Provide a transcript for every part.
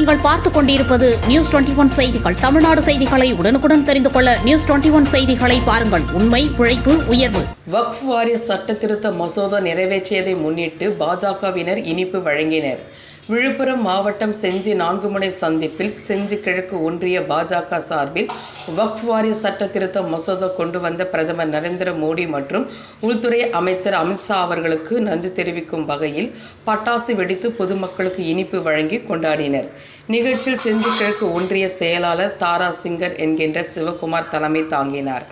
நீங்கள் பார்த்துக் கொண்டிருப்பது நியூஸ் 21 செய்திகள். தமிழ்நாடு செய்திகளை உடனுக்குடன் தெரிந்து கொள்ள நியூஸ் 21 செய்திகளை பாருங்கள். உண்மை, உழைப்பு, உயர்வு. வக்ஃப் வாரிய சட்ட திருத்த மசோதா நிறைவேற்றியதை முன்னிட்டு பாஜகவினர் இனிப்பு வழங்கினர். விழுப்புரம் மாவட்டம் செஞ்சி 4 முனை சந்திப்பில் செஞ்சி கிழக்கு ஒன்றிய பாஜக சார்பில் வக்ஃப் வாரிய சட்ட திருத்த மசோதா கொண்டு வந்த பிரதமர் நரேந்திர மோடி மற்றும் உள்துறை அமைச்சர் அமித்ஷா அவர்களுக்கு நன்றி தெரிவிக்கும் வகையில் பட்டாசு வெடித்து பொதுமக்களுக்கு இனிப்பு வழங்கி கொண்டாடினர். நிகழ்ச்சியில் செஞ்சி கிழக்கு ஒன்றிய செயலாளர் தாரா சிங்கர் என்கின்ற சிவகுமார் தலைமை தாங்கினார்.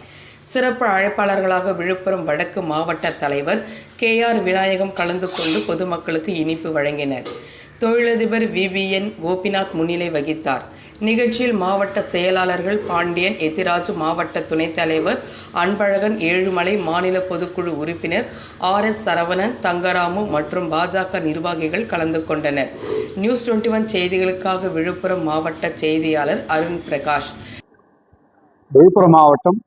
சிறப்பு அழைப்பாளர்களாக விழுப்புரம் வடக்கு மாவட்ட தலைவர் KR விநாயகம் கலந்து கொண்டு பொதுமக்களுக்கு இனிப்பு வழங்கினர். தொழிலதிபர் VBN கோபிநாத் முன்னிலை வகித்தார். நிகழ்ச்சியில் மாவட்ட செயலாளர்கள் பாண்டியன் எத்திராஜ், மாவட்ட துணைத் தலைவர் அன்பழகன், ஏழுமலை, மாநில பொதுக்குழு உறுப்பினர் RS சரவணன், தங்கராமு மற்றும் பாஜக நிர்வாகிகள் கலந்து கொண்டனர். நியூஸ் 21 செய்திகளுக்காக விழுப்புரம் மாவட்ட செய்தியாளர் அருண் பிரகாஷ். விழுப்புரம் மாவட்டம்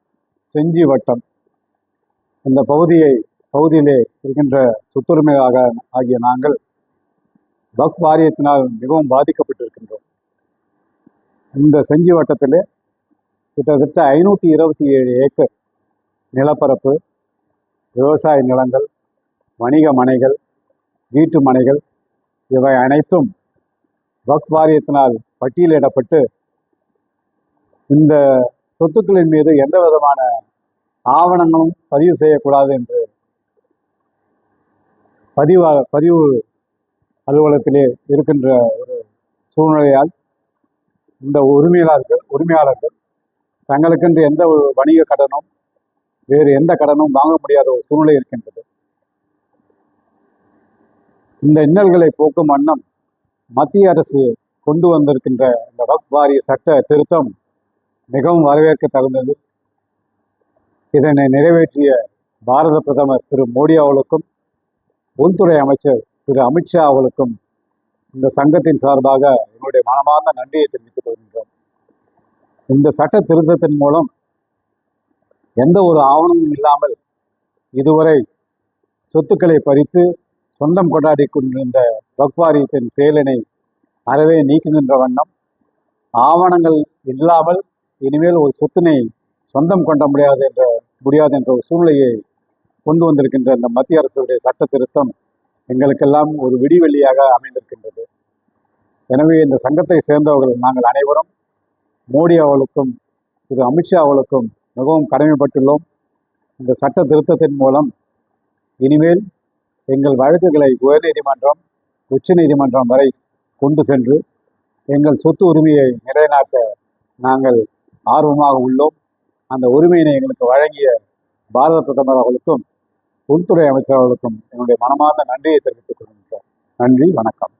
செஞ்சி வட்டம் இந்த பகுதியிலே இருக்கின்ற சொத்துரிமையாக ஆகிய நாங்கள் வக்ஃப் வாரியத்தினால் மிகவும் பாதிக்கப்பட்டிருக்கின்றோம். இந்த செஞ்சி வட்டத்திலே கிட்டத்தட்ட 527 ஏக்கர் நிலப்பரப்பு, விவசாய நிலங்கள், வணிக மனைகள், வீட்டு மனைகள் இவை அனைத்தும் வக்ஃப் வாரியத்தினால் பட்டியலிடப்பட்டு இந்த சொத்துக்களின் மீது எந்த விதமான ஆவணங்களும் பதிவு செய்யக்கூடாது என்று பதிவு அலுவலகத்திலே இருக்கின்ற ஒரு சூழ்நிலையால் இந்த உரிமையாளர்கள் தங்களுக்கென்று எந்த ஒரு வணிக கடனும் வேறு எந்த கடனும் வாங்க முடியாத ஒரு சூழ்நிலை இருக்கின்றது. இந்த இன்னல்களை போக்கும் வண்ணம் மத்திய அரசு கொண்டு வந்திருக்கின்ற இந்த வக்ஃப் வாரிய சட்ட திருத்தம் மிகவும் வரவேற்க தகுந்தது. இதனை நிறைவேற்றிய பாரத பிரதமர் திரு மோடி அவர்களுக்கும் உள்துறை அமைச்சர் திரு அமித்ஷா அவர்களுக்கும் இந்த சங்கத்தின் சார்பாக என்னுடைய மனமார்ந்த நன்றியை தெரிவித்துக் கொள்கின்றோம். இந்த சட்ட திருத்தத்தின் மூலம் எந்த ஒரு ஆவணமும் இல்லாமல் இதுவரை சொத்துக்களை பறித்து சொந்தம் கொண்டாடி கொண்டிருந்த வக்ஃப் வாரியத்தின் செயலினை அறவே நீக்குகின்ற வண்ணம் ஆவணங்கள் இல்லாமல் இனிமேல் ஒரு சொத்தினை சொந்தம் கொண்ட முடியாது என்ற ஒரு சூழ்நிலையை கொண்டு வந்திருக்கின்ற இந்த மத்திய அரசுடைய சட்ட திருத்தம் எங்களுக்கெல்லாம் ஒரு விடிவெள்ளியாக அமைந்திருக்கின்றது. எனவே இந்த சங்கத்தை சேர்ந்தவர்கள் நாங்கள் அனைவரும் மோடி அவர்களுக்கும் திரு அமித்ஷா அவர்களுக்கும் மிகவும் கடமைப்பட்டுள்ளோம். இந்த சட்ட திருத்தத்தின் மூலம் இனிமேல் எங்கள் வழக்குகளை உயர்நீதிமன்றம், உச்ச நீதிமன்றம் வரை கொண்டு சென்று எங்கள் சொத்து உரிமையை நிலைநாட்ட நாங்கள் ஆர்வமாக உள்ளோம். அந்த உரிமையினை எங்களுக்கு வழங்கிய பாரத பிரதமர் அவர்களுக்கும் உள்துறை அமைச்சர் அவர்களுக்கும் என்னுடைய மனமார்ந்த நன்றியை தெரிவித்துக் கொள்கின்றோம். நன்றி, வணக்கம்.